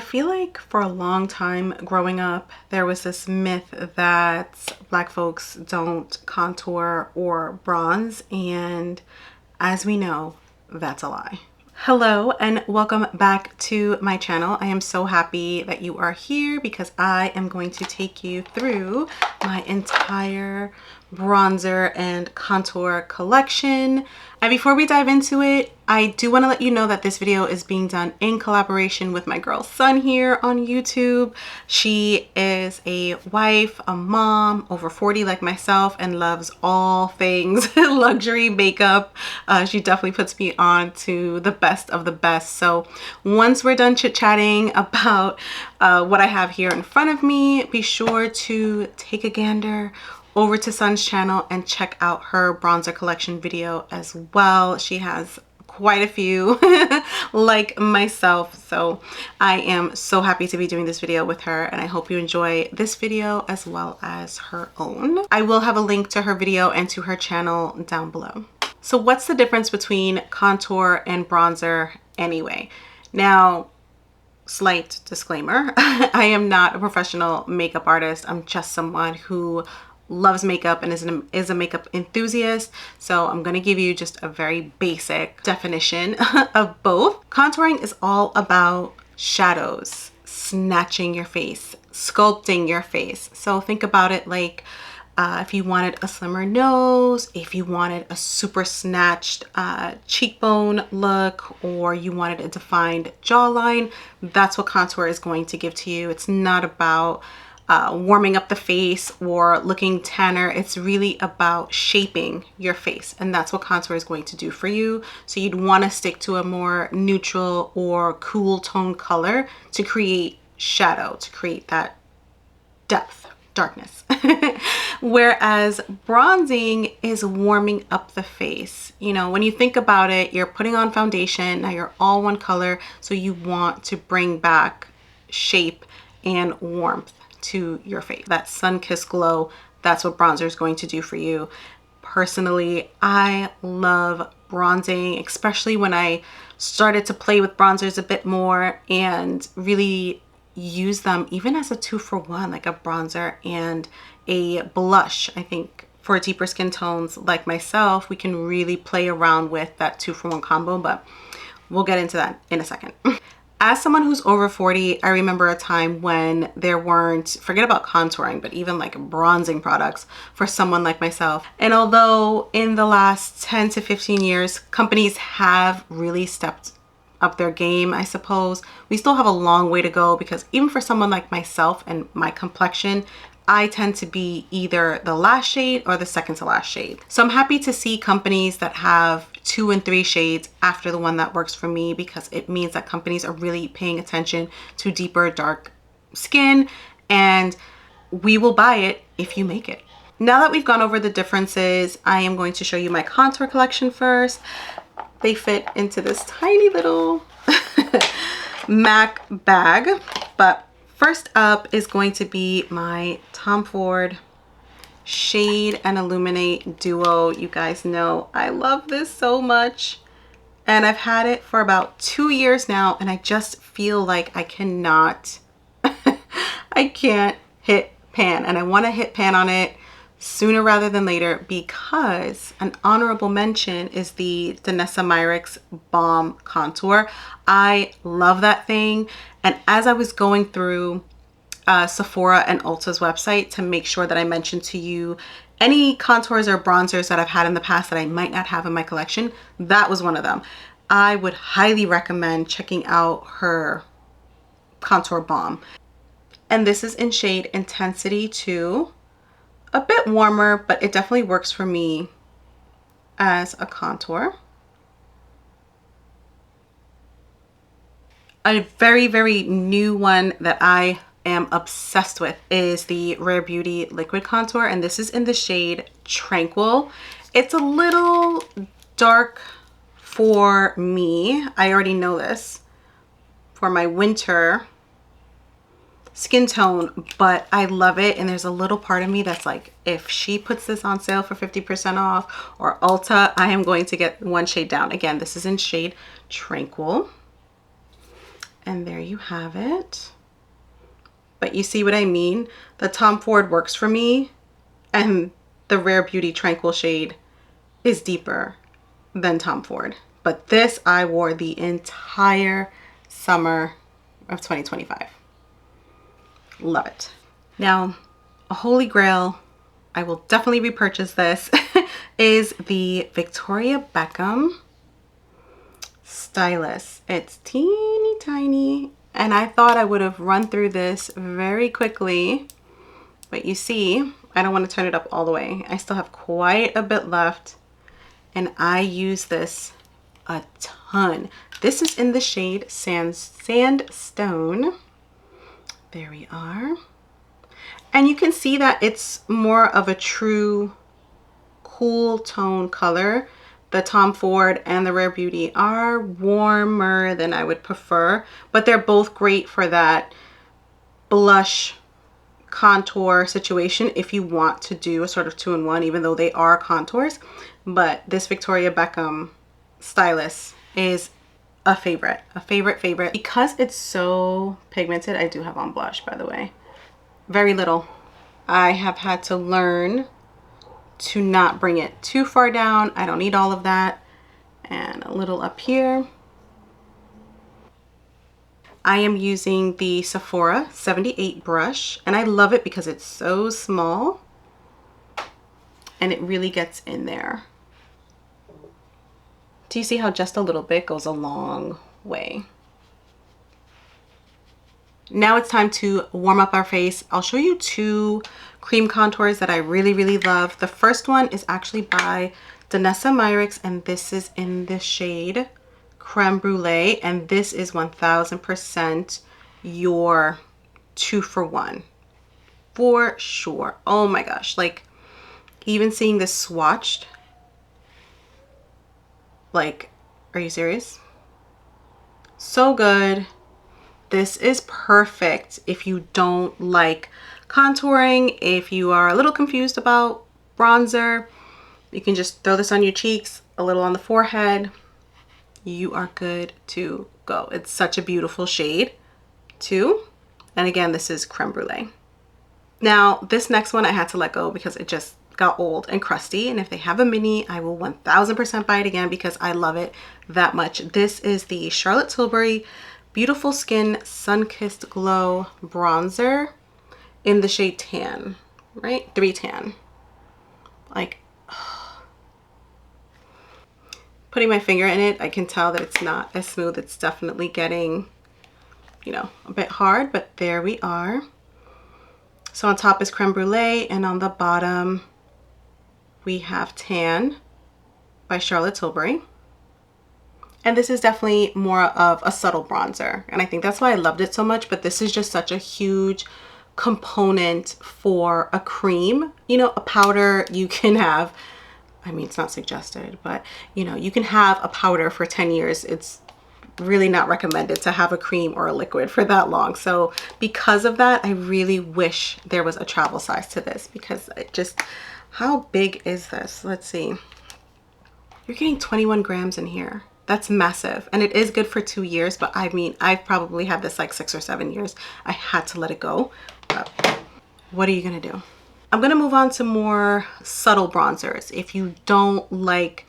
feel like for a long time growing up, there was this myth that Black folks don't contour or bronze, and as we know, that's a lie. Hello and welcome back to my channel. I am so happy that you are here because I am going to take you through my entire bronzer and contour collection. And before we dive into it, I do want to let you know that this video is being done in collaboration with my girl Sun here on YouTube. She is a wife, a mom, over 40 like myself, and loves all things luxury makeup. She definitely puts me on to the best of the best. So once we're done chit-chatting about what I have here in front of me, be sure to take a gander over to Sun's channel and check out her bronzer collection video as well. She has quite a few like myself, so I am so happy to be doing this video with her, and I hope you enjoy this video as well as her own. I will have a link to her video and to her channel down below. So what's the difference between contour and bronzer anyway? Now, slight disclaimer, I am not a professional makeup artist. I'm just someone who loves makeup and is a makeup enthusiast. So I'm going to give you just a very basic definition of both. Contouring is all about shadows, snatching your face, sculpting your face. So think about it like if you wanted a slimmer nose, if you wanted a super snatched cheekbone look, or you wanted a defined jawline, that's what contour is going to give to you. It's not about warming up the face or looking tanner. It's really about shaping your face, and that's what contour is going to do for you. So you'd want to stick to a more neutral or cool tone color to create shadow, to create that depth, darkness. Whereas bronzing is warming up the face. You know, when you think about it, you're putting on foundation, now you're all one color, so you want to bring back shape and warmth to your face. That sun-kissed glow, that's what bronzer is going to do for you. Personally, I love bronzing, especially when I started to play with bronzers a bit more and really use them even as a 2-for-1, like a bronzer and a blush. I think for deeper skin tones like myself, we can really play around with that 2-for-1 combo, but we'll get into that in a second. As someone who's over 40, I remember a time when there weren't, forget about contouring, but even like bronzing products for someone like myself. And although in the last 10 to 15 years, companies have really stepped up their game, I suppose, we still have a long way to go, because even for someone like myself and my complexion, I tend to be either the last shade or the second to last shade. So I'm happy to see companies that have 2 and 3 shades after the one that works for me, because it means that companies are really paying attention to deeper dark skin, and we will buy it if you make it. Now that we've gone over the differences, I am going to show you my contour collection first. They fit into this tiny little MAC bag, but first up is going to be my Tom Ford Shade and Illuminate Duo. You guys know I love this so much, and I've had it for about 2 years now, and I just feel like I cannot I can't hit pan, and I want to hit pan on it sooner rather than later, because an honorable mention is the Danessa Myricks Balm Contour. I love that thing, and as I was going through Sephora and Ulta's website to make sure that I mentioned to you any contours or bronzers that I've had in the past that I might not have in my collection, that was one of them. I would highly recommend checking out her contour balm. And this is in shade Intensity 2. A bit warmer, but it definitely works for me as a contour. A very, very new one that I am obsessed with is the Rare Beauty Liquid Contour, and this is in the shade Tranquil. It's a little dark for me. I already know this for my winter skin tone, but I love it, and there's a little part of me that's like, if she puts this on sale for 50% off, or Ulta, I am going to get one shade down. Again, this is in shade Tranquil. And there you have it. But you see what I mean? The Tom Ford works for me, and the Rare Beauty Tranquil shade is deeper than Tom Ford. But this I wore the entire summer of 2025. Love it. Now, a holy grail, I will definitely repurchase this, is the Victoria Beckham Stylus. It's teeny tiny, and I thought I would have run through this very quickly, but you see, I don't want to turn it up all the way. I still have quite a bit left, and I use this a ton. This is in the shade Sandstone. There we are. And you can see that it's more of a true cool tone color. The Tom Ford and the Rare Beauty are warmer than I would prefer, but they're both great for that blush contour situation if you want to do a sort of 2-in-1, even though they are contours. But this Victoria Beckham Stylus is a favorite, favorite. Because it's so pigmented, I do have on blush, by the way. Very little. I have had to learn to not bring it too far down. I don't need all of that. And a little up here. I am using the Sephora 78 brush, and I love it because it's so small and it really gets in there. Do you see how just a little bit goes a long way? Now it's time to warm up our face. I'll show you 2 cream contours that I really love. The first one is actually by Danessa Myricks, and this is in the shade Creme Brulee, and this is 1000% your 2-for-1 for sure. Oh my gosh, like even seeing this swatched, like, are you serious? So good. This is perfect if you don't like contouring, if you are a little confused about bronzer. You can just throw this on your cheeks, a little on the forehead. You are good to go. It's such a beautiful shade too. And again, this is Creme Brulee. Now, this next one I had to let go because it just got old and crusty. And if they have a mini, I will 1000% buy it again because I love it that much. This is the Charlotte Tilbury Beautiful Skin Sun-Kissed Glow Bronzer in the shade Tan, right? 3 Tan. Like, putting my finger in it, I can tell that it's not as smooth. It's definitely getting, you know, a bit hard, but there we are. So on top is Creme Brulee, and on the bottom we have Tan by Charlotte Tilbury. And this is definitely more of a subtle bronzer, and I think that's why I loved it so much. But this is just such a huge component for a cream. You know, a powder you can have, I mean, it's not suggested, but you know, you can have a powder for 10 years. It's really not recommended to have a cream or a liquid for that long. So because of that, I really wish there was a travel size to this, because it just, how big is this? Let's see. You're getting 21 grams in here. That's massive, and it is good for 2 years, but I mean, I've probably had this like 6 or 7 years. I had to let it go. But what are you gonna do? I'm gonna move on to more subtle bronzers. If you don't like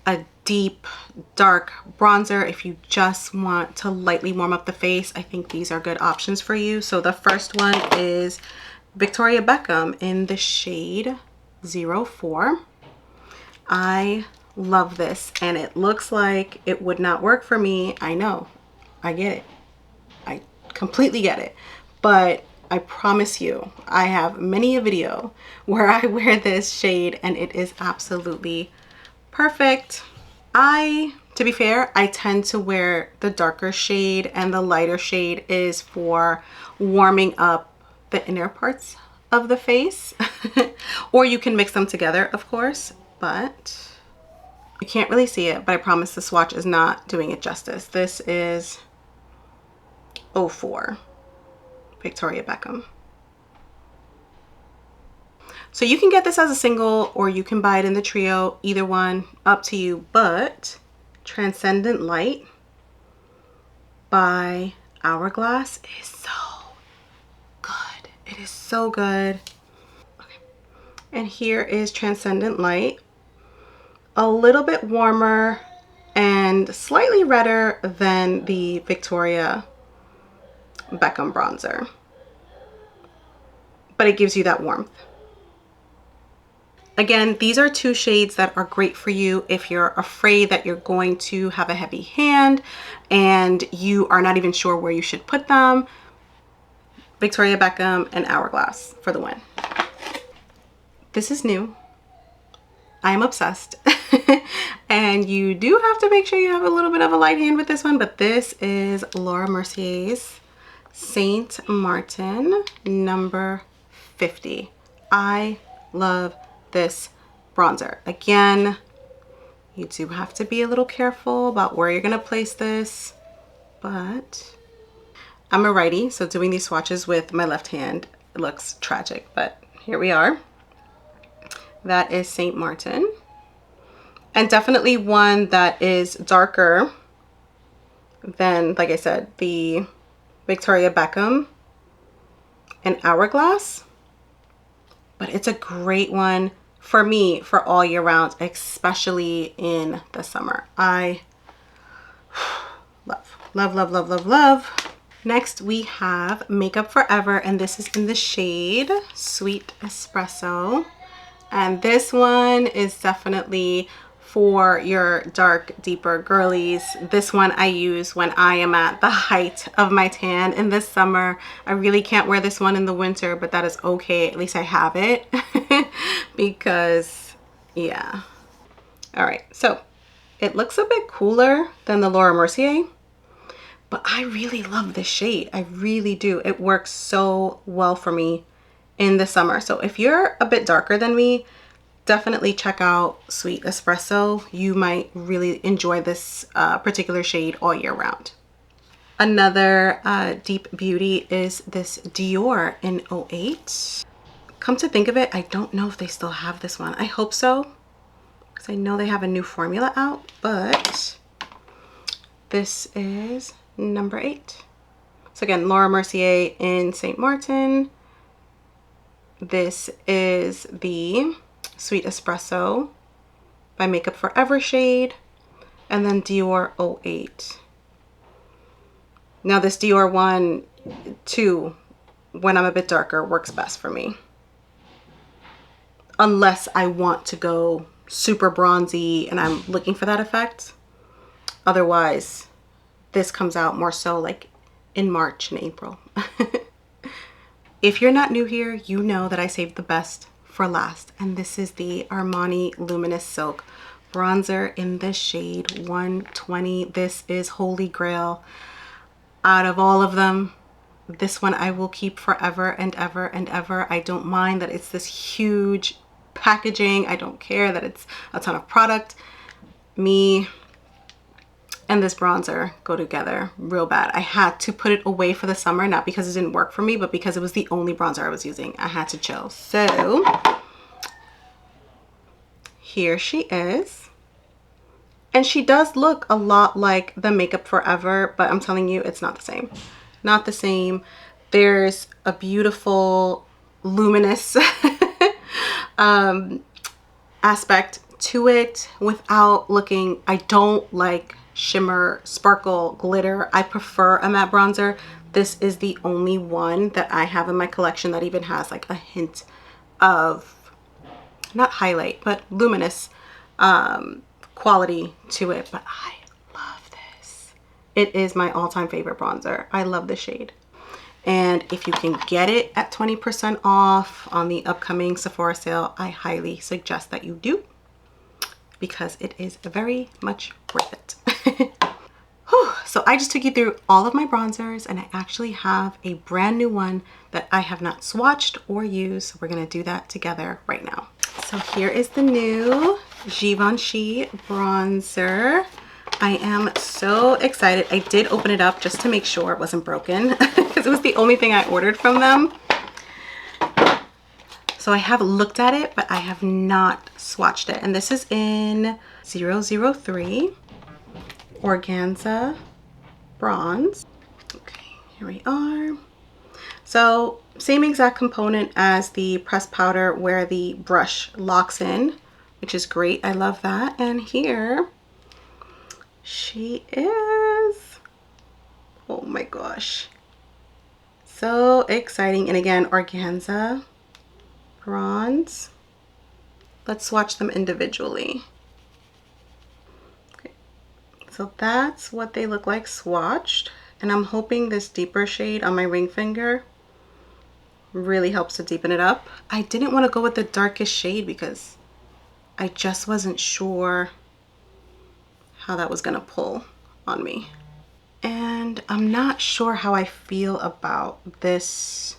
a deep, dark bronzer, if you just want to lightly warm up the face, I think these are good options for you. So the first one is Victoria Beckham in the shade 04. I love this, and it looks like it would not work for me. I know, I get it, I completely get it, but I promise you, I have many a video where I wear this shade and it is absolutely perfect. To be fair, I tend to wear the darker shade, and the lighter shade is for warming up the inner parts of the face. Or you can mix them together, of course, but you can't really see it, but I promise the swatch is not doing it justice. This is 04 Victoria Beckham. So you can get this as a single, or you can buy it in the trio, either one, up to you. But Transcendent Light by Hourglass is so good. It is so good. Okay. And here is Transcendent Light. A little bit warmer and slightly redder than the Victoria Beckham bronzer, but it gives you that warmth. Again, these are two shades that are great for you if you're afraid that you're going to have a heavy hand and you are not even sure where you should put them. Victoria Beckham and Hourglass for the win. This is new. I'm obsessed. And you do have to make sure you have a little bit of a light hand with this one, but this is Laura Mercier's Saint Martin number 50. I love this bronzer. Again, you do have to be a little careful about where you're gonna place this, but I'm a righty, so doing these swatches with my left hand, it looks tragic, but here we are. That is Saint Martin, and definitely one that is darker than, like I said, the Victoria Beckham and Hourglass, but it's a great one for me for all year round, especially in the summer. I love, love, love, love, love, love. Next we have Makeup Forever, and this is in the shade Sweet Espresso. And this one is definitely for your dark, deeper girlies. This one I use when I am at the height of my tan in this summer. I really can't wear this one in the winter, but that is okay. At least I have it because, yeah. All right, so it looks a bit cooler than the Laura Mercier, but I really love this shade. I really do. It works so well for me in the summer. So if you're a bit darker than me, definitely check out Sweet Espresso. You might really enjoy this particular shade all year round. Another deep beauty is this Dior in 08. Come to think of it, I don't know if they still have this one. I hope so, because I know they have a new formula out, but this is number 8. So again, Laura Mercier in Saint Martin. This is the Sweet Espresso by Makeup Forever shade, and then Dior 08. Now this Dior one too, when I'm a bit darker, works best for me. Unless I want to go super bronzy and I'm looking for that effect. Otherwise, this comes out more so like in March and April. If you're not new here, you know that I saved the best for last, and this is the Armani Luminous Silk bronzer in the shade 120. This is holy grail. Out of all of them, this one I will keep forever and ever and ever. I don't mind that it's this huge packaging. I don't care that it's a ton of product. Me and this bronzer go together real bad. I had to put it away for the summer, not because it didn't work for me, but because it was the only bronzer I was using. I had to chill. So here she is. And she does look a lot like the Makeup Forever, but I'm telling you, it's not the same. Not the same. There's a beautiful luminous aspect to it without looking, I don't like shimmer, sparkle, glitter. I prefer a matte bronzer. This is the only one that I have in my collection that even has like a hint of, not highlight, but luminous quality to it. But I love this. It is my all-time favorite bronzer. I love the shade. And if you can get it at 20% off on the upcoming Sephora sale, I highly suggest that you do, because it is very much worth it. So I just took you through all of my bronzers, and I actually have a brand new one that I have not swatched or used. So we're gonna do that together right now. So here is the new Givenchy bronzer. I am so excited. I did open it up just to make sure it wasn't broken because it was the only thing I ordered from them. So I have looked at it, but I have not swatched it. And this is in 003 Organza Bronze. Okay. Here we are. So same exact component as the pressed powder where the brush locks in, which is great. I love that. And here she is. Oh my gosh. So exciting. And again, organza, bronze. Let's swatch them individually. Okay. So that's what they look like swatched. And I'm hoping this deeper shade on my ring finger really helps to deepen it up. I didn't want to go with the darkest shade because I just wasn't sure how that was gonna pull on me. And I'm not sure how I feel about this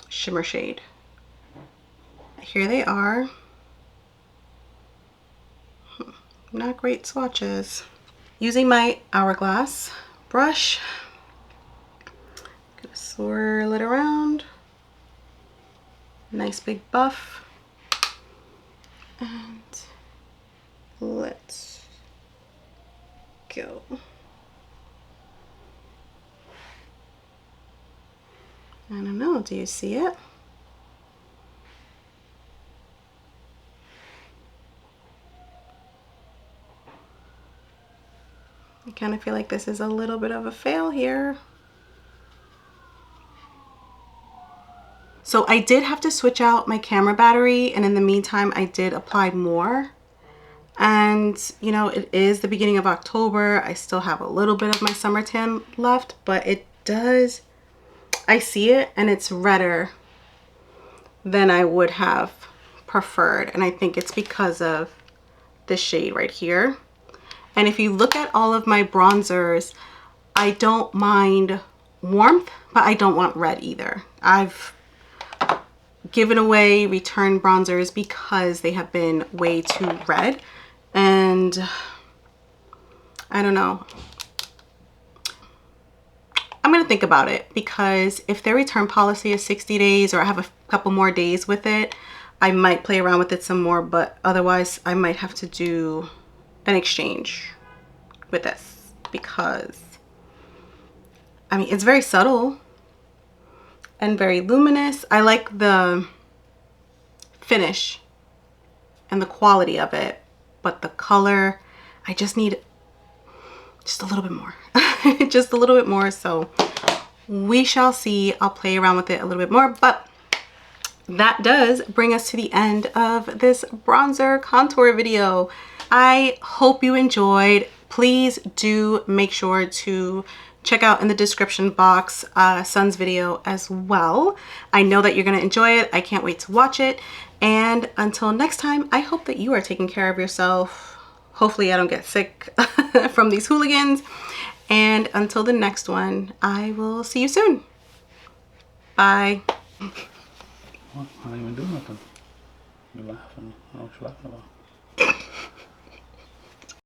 shimmer shade. Here they are. Not great swatches. Using my hourglass brush, gonna swirl it around. Nice big buff. And let's go. I don't know, do you see it? I kind of feel like this is a little bit of a fail here. So I did have to switch out my camera battery, and in the meantime I did apply more. And you know, it is the beginning of October. I still have a little bit of my summer tan left, but it does, I see it and it's redder than I would have preferred. And I think it's because of this shade right here. And if you look at all of my bronzers, I don't mind warmth, but I don't want red either. I've given away return bronzers because they have been way too red. And I don't know. I'm gonna think about it, because if their return policy is 60 days or I have a couple more days with it, I might play around with it some more, but otherwise I might have to do an exchange with this, because I mean, it's very subtle and very luminous. I like the finish and the quality of it, but the color, I just need just a little bit more. Just a little bit more. So we shall see. I'll play around with it a little bit more, but that does bring us to the end of this bronzer contour video. I hope you enjoyed. Please do make sure to check out in the description box Sun's video as well. I know that you're going to enjoy it. I can't wait to watch it. And until next time, I hope that you are taking care of yourself. Hopefully I don't get sick from these hooligans. And until the next one, I will see you soon. Bye. What? I didn't even do nothing. You're laughing. I don't know what you're laughing about.